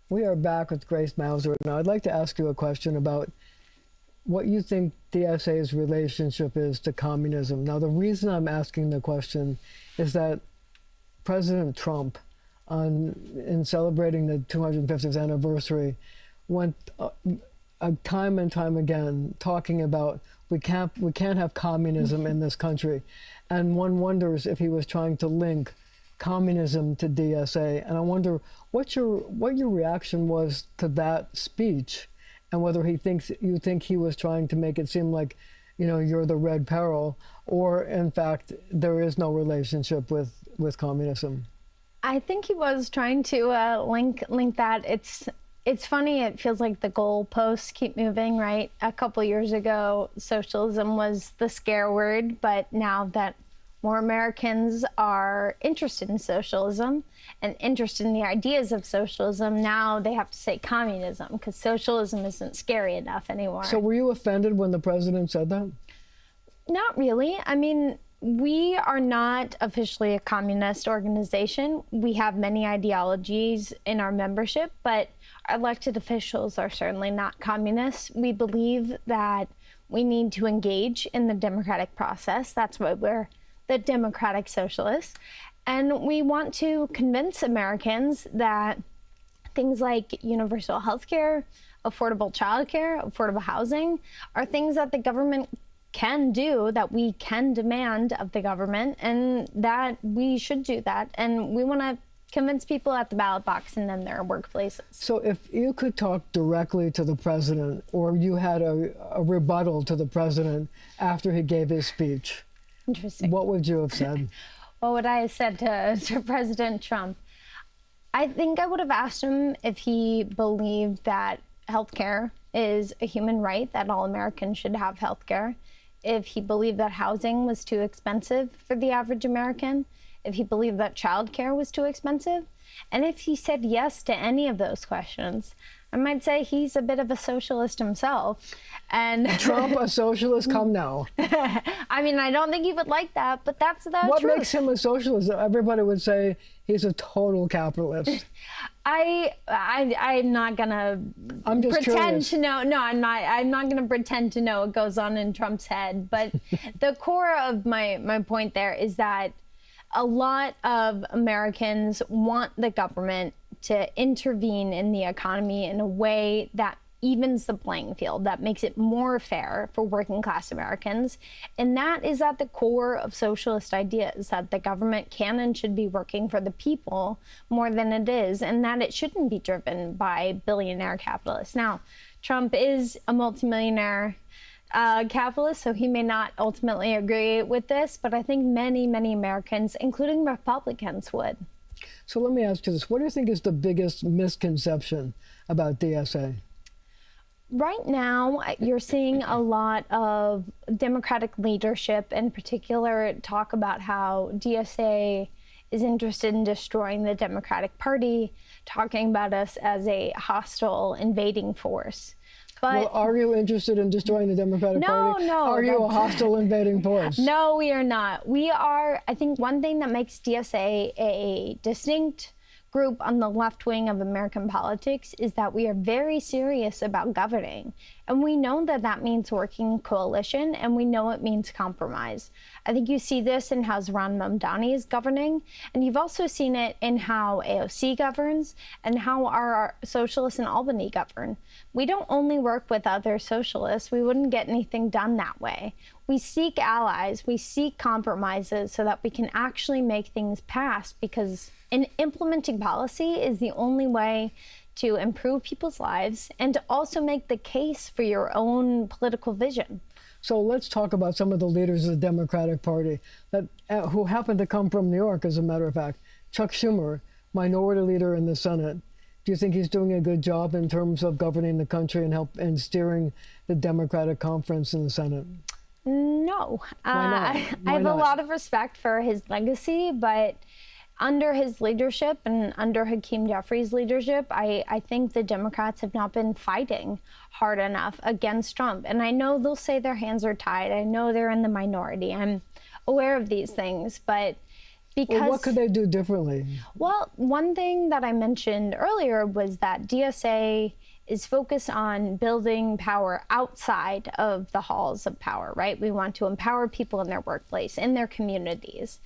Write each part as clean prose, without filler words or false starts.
We are back with Grace Mausser. Now, I'd like to ask you a question about what you think DSA's relationship is to communism. Now, the reason I'm asking the question is that President Trump, in celebrating the 250th anniversary, went time and time again talking about we can't have communism in this country, and one wonders if he was trying to link communism to DSA. And I wonder what your reaction was to that speech, and whether you think he was trying to make it seem like, you're the red peril, or in fact there is no relationship with communism. I think he was trying to link that. It's funny, it feels like the goalposts keep moving, right? A couple years ago, socialism was the scare word, but now that more Americans are interested in socialism and interested in the ideas of socialism, now they have to say communism, because socialism isn't scary enough anymore. So were you offended when the president said that? Not really. I mean, we are not officially a communist organization. We have many ideologies in our membership, but our elected officials are certainly not communists. We believe that we need to engage in the democratic process. That's why we're the democratic socialists. And we want to convince Americans that things like universal health care, affordable childcare, affordable housing are things that the government can do, that we can demand of the government, and that we should do that. And we want to convince people at the ballot box and in their workplaces. So if you could talk directly to the president, or you had a rebuttal to the president after he gave his speech, interesting, what would you have said? What would I have said to President Trump? I think I would have asked him if he believed that healthcare is a human right, that all Americans should have healthcare, if he believed that housing was too expensive for the average American, if he believed that childcare was too expensive. And if he said yes to any of those questions, I might say he's a bit of a socialist himself. And Trump, a socialist? Come now. I mean, I don't think he would like that, but that's the truth. What makes him a socialist? Everybody would say he's a total capitalist. I'm not gonna pretend to know. No, I'm not. I'm not gonna pretend to know what goes on in Trump's head. But the core of my point there is that a lot of Americans want the government to intervene in the economy in a way that evens the playing field, that makes it more fair for working class Americans. And that is at the core of socialist ideas, that the government can and should be working for the people more than it is, and that it shouldn't be driven by billionaire capitalists. Now, Trump is a multimillionaire capitalist, so he may not ultimately agree with this, but I think many, many Americans, including Republicans, would. So let me ask you this. What do you think is the biggest misconception about DSA? Right now, you're seeing a lot of Democratic leadership, in particular, talk about how DSA is interested in destroying the Democratic Party, talking about us as a hostile invading force. But well, are you interested in destroying the Democratic Party? No. Are you a hostile invading force? No, we are not. We are, I think one thing that makes DSA a distinct group on the left wing of American politics is that we are very serious about governing. And we know that that means working in coalition, and we know it means compromise. I think you see this in how Zohran Mamdani is governing, and you've also seen it in how AOC governs and how our socialists in Albany govern. We don't only work with other socialists. We wouldn't get anything done that way. We seek allies, we seek compromises so that we can actually make things pass, because implementing policy is the only way to improve people's lives and to also make the case for your own political vision. So let's talk about some of the leaders of the Democratic Party that who happen to come from New York, as a matter of fact. Chuck Schumer, minority leader in the Senate. Do you think he's doing a good job in terms of governing the country and steering the Democratic conference in the Senate? No. Why not? I have a lot of respect for his legacy, but under his leadership and under Hakeem Jeffries' leadership, I think the Democrats have not been fighting hard enough against Trump. And I know they'll say their hands are tied. I know they're in the minority. I'm aware of these things. But Because, well, what could they do differently? Well, one thing that I mentioned earlier was that DSA is focused on building power outside of the halls of power, right? We want to empower people in their workplace, in their communities.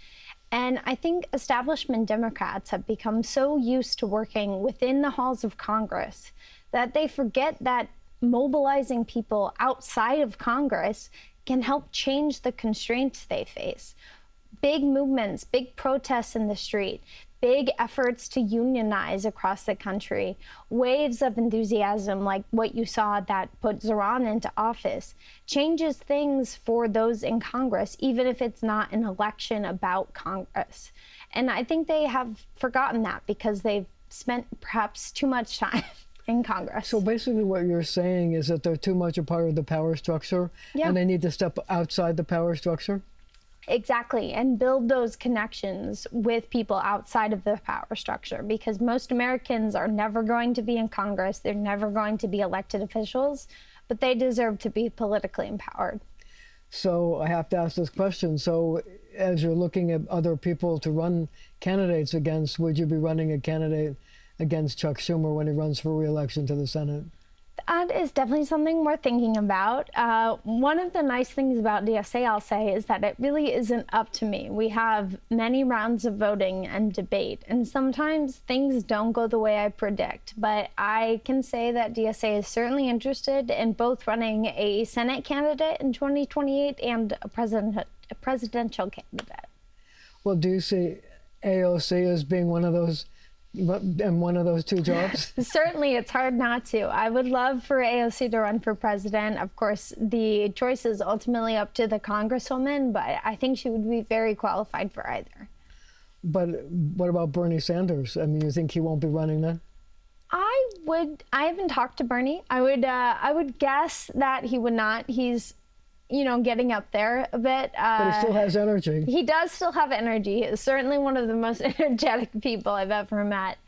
And I think establishment Democrats have become so used to working within the halls of Congress that they forget that mobilizing people outside of Congress can help change the constraints they face. Big movements, big protests in the street, big efforts to unionize across the country, waves of enthusiasm like what you saw that put Zoran into office, changes things for those in Congress, even if it's not an election about Congress. And I think they have forgotten that because they've spent perhaps too much time in Congress. So basically what you're saying is that they're too much a part of the power structure, and they need to step outside the power structure? Exactly, and build those connections with people outside of the power structure, because most Americans are never going to be in Congress, they're never going to be elected officials, but they deserve to be politically empowered. So I have to ask this question. So as you're looking at other people to run candidates against, would you be running a candidate against Chuck Schumer when he runs for re-election to the Senate? That is definitely something we're thinking about. One of the nice things about DSA, I'll say, is that it really isn't up to me. We have many rounds of voting and debate, and sometimes things don't go the way I predict. But I can say that DSA is certainly interested in both running a Senate candidate in 2028 and a presidential candidate. Well, do you see AOC as being one of those two jobs? Certainly, it's hard not to. I would love for AOC to run for president. Of course, the choice is ultimately up to the Congresswoman, but I think she would be very qualified for either. But what about Bernie Sanders? I mean, you think he won't be running then? I haven't talked to Bernie. I would guess that he would not. He's getting up there a bit. But he still has energy. He does still have energy. He's certainly one of the most energetic people I've ever met.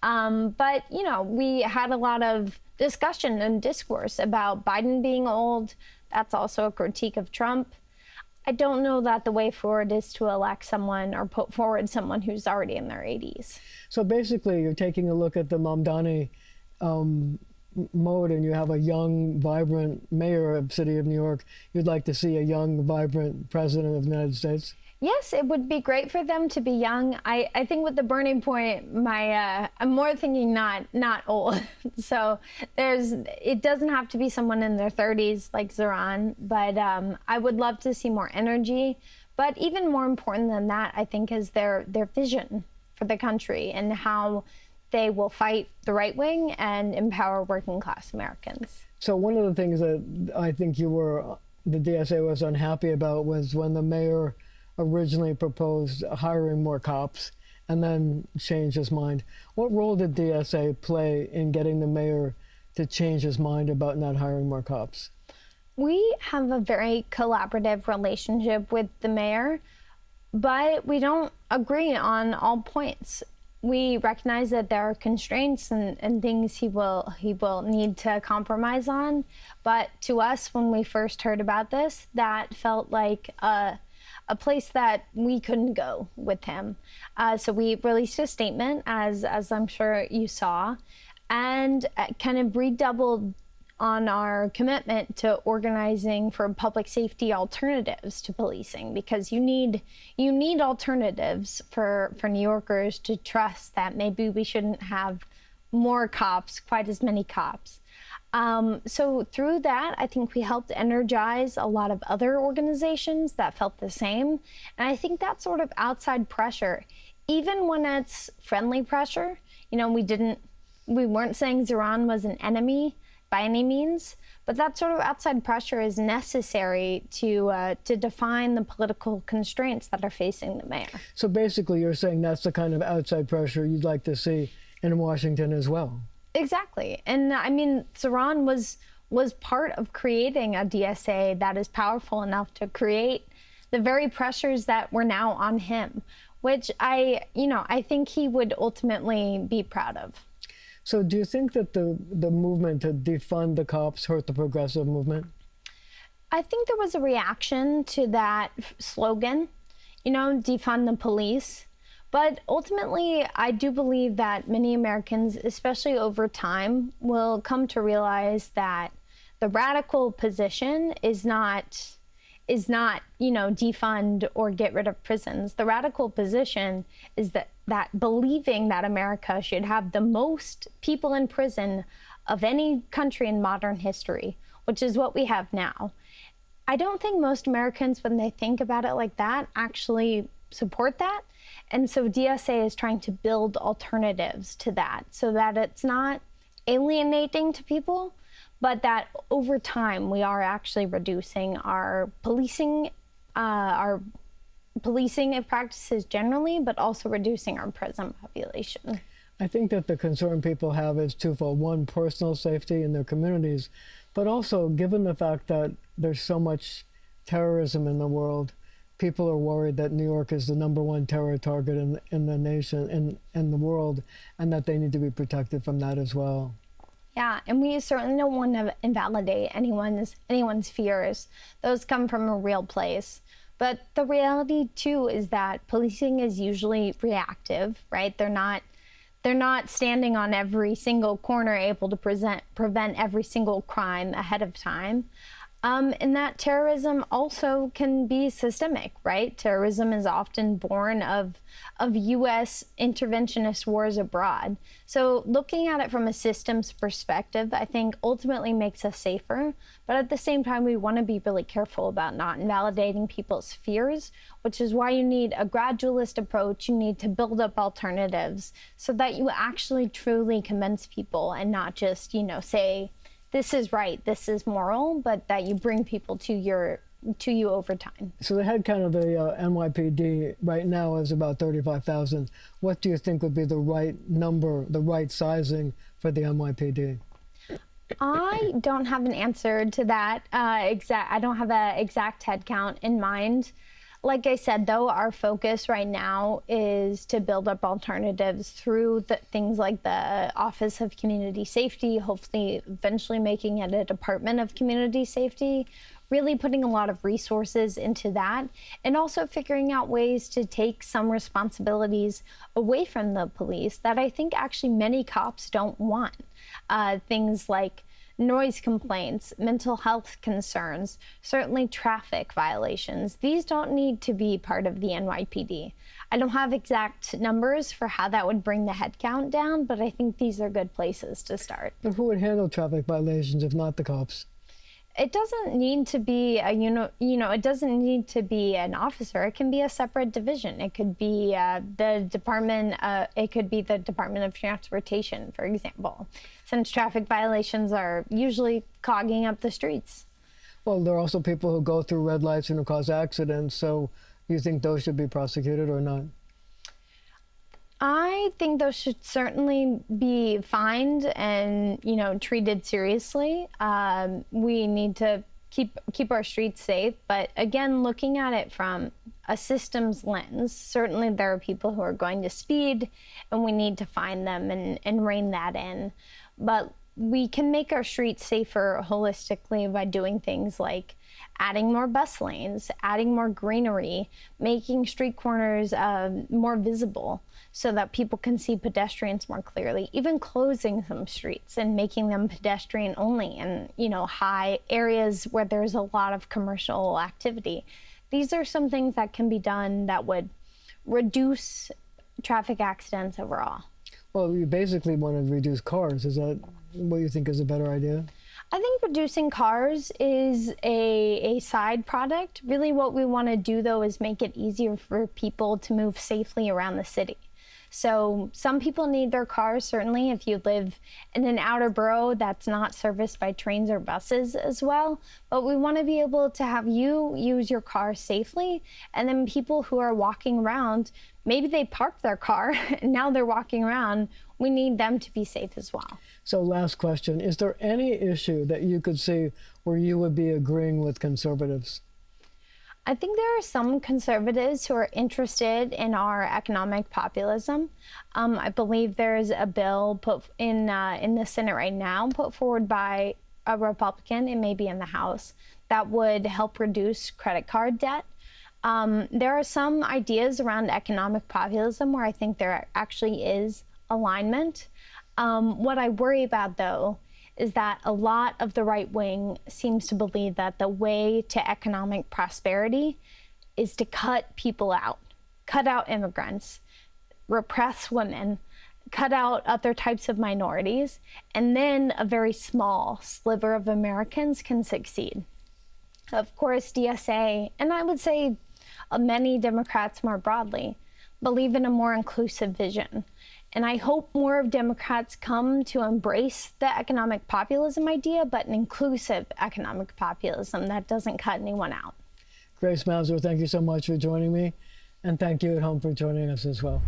But, we had a lot of discussion and discourse about Biden being old. That's also a critique of Trump. I don't know that the way forward is to elect someone or put forward someone who's already in their 80s. So basically, you're taking a look at the Mamdani mode, and you have a young, vibrant mayor of the city of New York. You'd like to see a young, vibrant president of the United States? Yes, it would be great for them to be young. I think with the burning point, I'm more thinking not old. So it doesn't have to be someone in their 30s like Zoran, but I would love to see more energy. But even more important than that, I think, is their vision for the country and how they will fight the right wing and empower working class Americans. So one of the things that I think the DSA was unhappy about was when the mayor originally proposed hiring more cops and then changed his mind. What role did DSA play in getting the mayor to change his mind about not hiring more cops? We have a very collaborative relationship with the mayor, but we don't agree on all points. We recognize that there are constraints and things he will need to compromise on. But to us, when we first heard about this, that felt like a place that we couldn't go with him. So we released a statement, as I'm sure you saw, and kind of redoubled on our commitment to organizing for public safety alternatives to policing, because you need alternatives for New Yorkers to trust that maybe we shouldn't have more cops, quite as many cops. So through that, I think we helped energize a lot of other organizations that felt the same. And I think that sort of outside pressure, even when it's friendly pressure, we weren't saying Zoran was an enemy by any means, but that sort of outside pressure is necessary to define the political constraints that are facing the mayor. So basically, you're saying that's the kind of outside pressure you'd like to see in Washington as well. Exactly, and I mean, Zoran was part of creating a DSA that is powerful enough to create the very pressures that were now on him, which I think he would ultimately be proud of. So do you think that the movement to defund the cops hurt the progressive movement? I think there was a reaction to that slogan, defund the police. But ultimately, I do believe that many Americans, especially over time, will come to realize that the radical position is not, defund or get rid of prisons. The radical position is that believing that America should have the most people in prison of any country in modern history, which is what we have now. I don't think most Americans, when they think about it like that, actually support that. And so DSA is trying to build alternatives to that so that it's not alienating to people, but that over time we are actually reducing our policing practices generally, but also reducing our prison population. I think that the concern people have is twofold. One, personal safety in their communities, but also given the fact that there's so much terrorism in the world, people are worried that New York is the #1 terror target in the nation, in the world, and that they need to be protected from that as well. Yeah, and we certainly don't want to invalidate anyone's fears. Those come from a real place. But the reality too is that policing is usually reactive, right? They're not standing on every single corner able to prevent every single crime ahead of time. And that terrorism also can be systemic, right? Terrorism is often born of U.S. interventionist wars abroad. So looking at it from a systems perspective, I think ultimately makes us safer. But at the same time, we want to be really careful about not invalidating people's fears, which is why you need a gradualist approach. You need to build up alternatives so that you actually truly convince people and not just, say, this is right, this is moral, but that you bring people to you over time. So the headcount of the NYPD right now is about 35,000. What do you think would be the right number, the right sizing for the NYPD? I don't have an answer to that I don't have an exact headcount in mind. Like I said, though, our focus right now is to build up alternatives through things like the Office of Community Safety, hopefully eventually making it a Department of Community Safety, really putting a lot of resources into that, and also figuring out ways to take some responsibilities away from the police that I think actually many cops don't want. Things like noise complaints, mental health concerns, certainly traffic violations. These don't need to be part of the NYPD. I don't have exact numbers for how that would bring the headcount down, but I think these are good places to start. But who would handle traffic violations if not the cops? It doesn't need to be it doesn't need to be an officer. It can be a separate division. It could be the department. It could be the Department of Transportation, for example, since traffic violations are usually clogging up the streets. Well, there are also people who go through red lights and who cause accidents. So, do you think those should be prosecuted or not? I think those should certainly be fined and, treated seriously. We need to keep our streets safe. But again, looking at it from a systems lens, certainly there are people who are going to speed and we need to find them and rein that in. But we can make our streets safer holistically by doing things like adding more bus lanes, adding more greenery, making street corners more visible so that people can see pedestrians more clearly, even closing some streets and making them pedestrian only in, high areas where there's a lot of commercial activity. These are some things that can be done that would reduce traffic accidents overall. Well, you basically want to reduce cars. Is that what you think is a better idea? I think reducing cars is a side product. Really what we want to do, though, is make it easier for people to move safely around the city. So some people need their cars, certainly, if you live in an outer borough that's not serviced by trains or buses as well. But we want to be able to have you use your car safely. And then people who are walking around, maybe they parked their car and now they're walking around. We need them to be safe as well. So last question, is there any issue that you could see where you would be agreeing with conservatives? I think there are some conservatives who are interested in our economic populism. I believe there is a bill put in the Senate right now, put forward by a Republican, it may be in the House, that would help reduce credit card debt. There are some ideas around economic populism where I think there actually is alignment. What I worry about, though, is that a lot of the right wing seems to believe that the way to economic prosperity is to cut people out, cut out immigrants, repress women, cut out other types of minorities, and then a very small sliver of Americans can succeed. Of course, DSA, and I would say many Democrats more broadly, believe in a more inclusive vision. And I hope more of Democrats come to embrace the economic populism idea, but an inclusive economic populism that doesn't cut anyone out. Grace Mausser, thank you so much for joining me. And thank you at home for joining us as well.